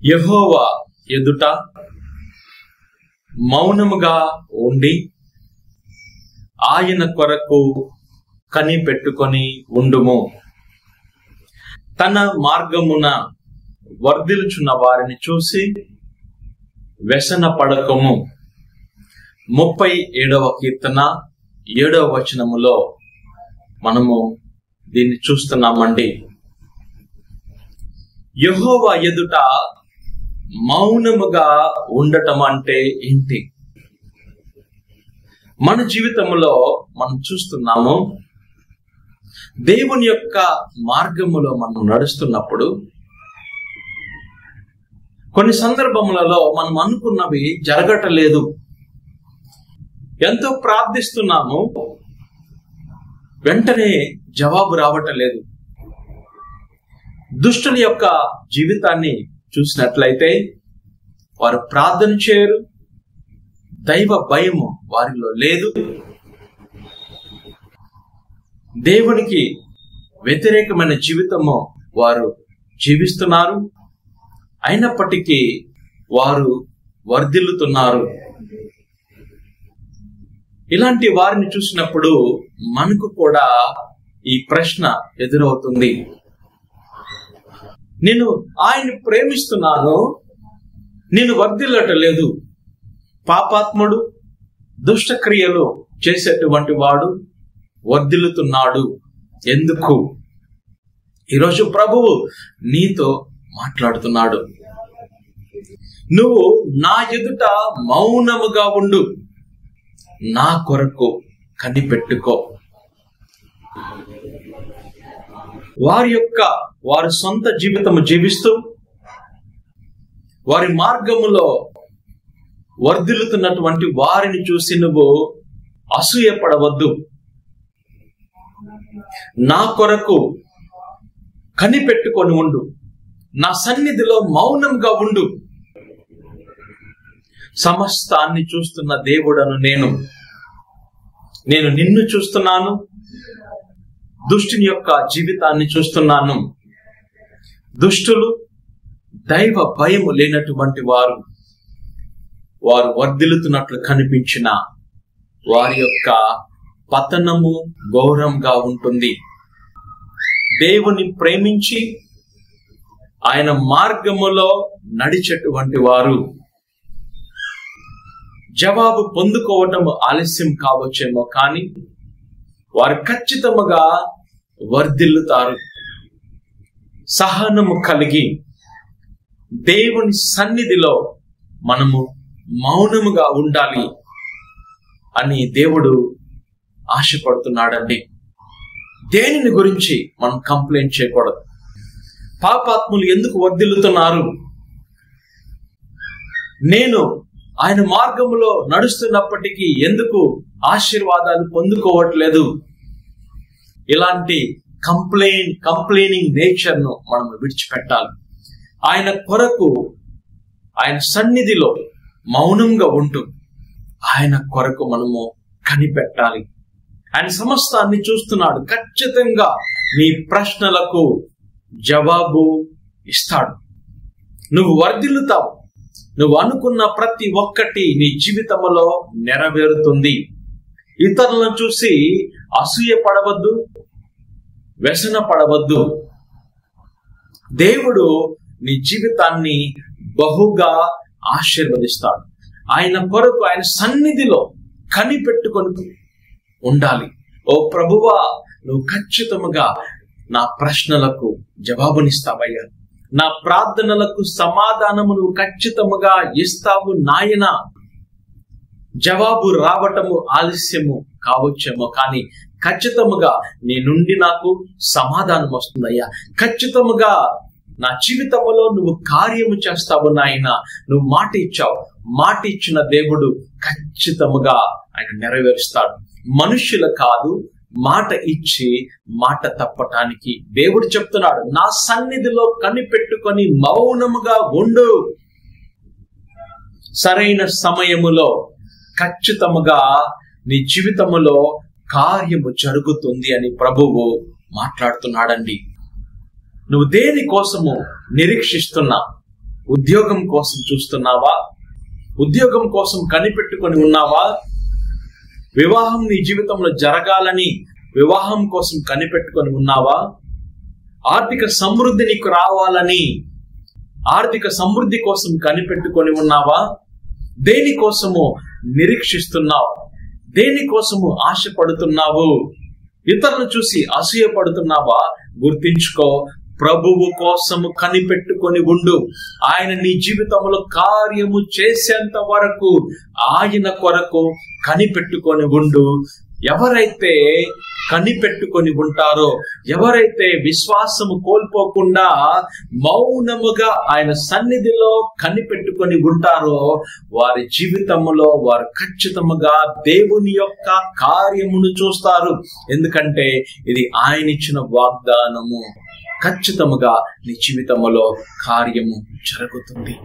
యెహోవా ఎదుట మౌనముగా ఉండి ఆయన కొరకు కనిపెట్టుకొని ఉండుము. తన మార్గమున వర్ధిల్చున్న వారిని చూసి వ్యసన పడకము. 37వ కీర్తన 7వ వచనములో మనము దీన్ని చూస్తున్నామండి. యెహోవా ఎదుట మౌనముగా ఉండటం అంటే ఏంటి? మన జీవితంలో మనం చూస్తున్నాము, దేవుని యొక్క మార్గములో మనం నడుస్తున్నప్పుడు కొన్ని సందర్భములలో మనం అనుకున్నవి జరగటలేదు. ఎంతో ప్రార్థిస్తున్నాము, వెంటనే జవాబు రావటలేదు. దుష్టుల యొక్క జీవితాన్ని చూసినట్లయితే వారు ప్రార్థన చేయరు, దైవ భయము వారిలో లేదు, దేవునికి వ్యతిరేకమైన జీవితము వారు జీవిస్తున్నారు. అయినప్పటికీ వారు వర్ధిల్లుతున్నారు. ఇలాంటి వారిని చూసినప్పుడు మనకు కూడా ఈ ప్రశ్న ఎదురవుతుంది. నేను ఆయన్ని ప్రేమిస్తున్నాను, నేను వర్ధిల్లటలేదు. పాపాత్ముడు, దుష్టక్రియలు చేసేటువంటి వాడు వర్ధిల్లుతున్నాడు. ఎందుకు? ఈరోజు ప్రభువు నీతో మాట్లాడుతున్నాడు. నువ్వు నా ఎదుట మౌనముగా ఉండు, నా కొరకు కనిపెట్టుకో. వారి సొంత జీవితము జీవిస్తూ వారి మార్గములో వర్ధిల్లుతున్నటువంటి వారిని చూసి నువ్వు అసూయపడవద్దు. నా కొరకు కనిపెట్టుకొని ఉండు, నా సన్నిధిలో మౌనంగా ఉండు. సమస్తాన్ని చూస్తున్న దేవుడను నేను నిన్ను చూస్తున్నాను, దుష్టుని యొక్క జీవితాన్ని చూస్తున్నాను. దుష్టులు, దైవ భయము లేనటువంటి వారు వర్ధిల్లుతున్నట్లు కనిపించిన వారి యొక్క పతనము ఘోరంగా ఉంటుంది. దేవుని ప్రేమించి ఆయన మార్గములో నడిచేటువంటి వారు జవాబు పొందుకోవటం ఆలస్యం కావచ్చేమో, కానీ వారు ఖచ్చితంగా వర్ధిల్లుతారు. సహనము కలిగి దేవుని సన్నిధిలో మనము మౌనముగా ఉండాలి అని దేవుడు ఆశపడుతున్నాడండి. దేనిని గురించి మనం కంప్లైంట్ చేయకూడదు. పాపాత్ములు ఎందుకు వర్ధిల్లుతున్నారు? నేను ఆయన మార్గములో నడుస్తున్నప్పటికీ ఎందుకు ఆశీర్వాదాలు పొందుకోవట్లేదు? ఇలాంటి కంప్లైనింగ్ నేచర్ ను మనం విడిచిపెట్టాలి. ఆయన కొరకు, ఆయన సన్నిధిలో మౌనంగా ఉంటూ ఆయన కొరకు మనము కనిపెట్టాలి. ఆయన సమస్తాన్ని చూస్తున్నాడు. ఖచ్చితంగా నీ ప్రశ్నలకు జవాబు ఇస్తాడు. నువ్వు వర్ధిల్లుతావు. నువ్వు అనుకున్న ప్రతి ఒక్కటి నీ జీవితంలో నెరవేరుతుంది. ఇతరులను చూసి అసూయ పడవద్దు, వ్యసన పడవద్దు. దేవుడు నీ జీవితాన్ని బహుగా ఆశీర్వదిస్తాడు. ఆయన కొరకు, ఆయన సన్నిధిలో కనిపెట్టుకొని ఉండాలి. ఓ ప్రభువా, నువ్వు ఖచ్చితంగా నా ప్రశ్నలకు జవాబునిస్తావయ్యా, నా ప్రార్థనలకు సమాధానము నువ్వు ఖచ్చితంగా ఇస్తావు నాయనా. జవాబు రావటము ఆలస్యము కావచ్చేమో, కానీ ఖచ్చితంగా నీ నుండి నాకు సమాధానం వస్తుందయ్యా. ఖచ్చితంగా నా జీవితంలో నువ్వు కార్యము చేస్తావు నాయన. నువ్వు మాట ఇచ్చావు, మాట ఇచ్చిన దేవుడు ఖచ్చితంగా ఆయన నెరవేరుస్తాడు. మనుష్యులు కాదు, మాట ఇచ్చి మాట తప్పటానికి దేవుడు చెప్తున్నాడు, నా సన్నిధిలో కనిపెట్టుకొని మౌనముగా ఉండు. సరైన సమయములో ఖచ్చితంగా నీ జీవితములో కార్యము జరుగుతుంది అని ప్రభువు మాట్లాడుతున్నాడండి. నువ్వు దేని కోసము నిరీక్షిస్తున్నా, ఉద్యోగం కోసం చూస్తున్నావా? ఉద్యోగం కోసం కనిపెట్టుకొని ఉన్నావా? వివాహం నీ జీవితంలో జరగాలని వివాహం కోసం కనిపెట్టుకొని ఉన్నావా? ఆర్థిక సమృద్ధి నీకు రావాలని ఆర్థిక సమృద్ధి కోసం కనిపెట్టుకొని ఉన్నావా? దేనికోసము నిరీక్షిస్తున్నావు? దేనికోసము ఆశపడుతున్నావు? ఇతరులను చూసి అసూయపడుతున్నావా? గుర్తించుకో, ప్రభువు కోసము కనిపెట్టుకొని ఉండు. ఆయన నీ జీవితంలో కార్యము చేసేంత వరకు ఆయన కొరకు కనిపెట్టుకొని ఉండు. ఎవరైతే కనిపెట్టుకొని ఉంటారో, ఎవరైతే విశ్వాసము కోల్పోకుండా మౌనముగా ఆయన సన్నిధిలో కనిపెట్టుకొని ఉంటారో, వారి జీవితంలో వారు ఖచ్చితంగా దేవుని యొక్క కార్యమును చూస్తారు. ఎందుకంటే ఇది ఆయన ఇచ్చిన వాగ్దానము. ఖచ్చితంగా నీ జీవితంలో కార్యము జరుగుతుంది.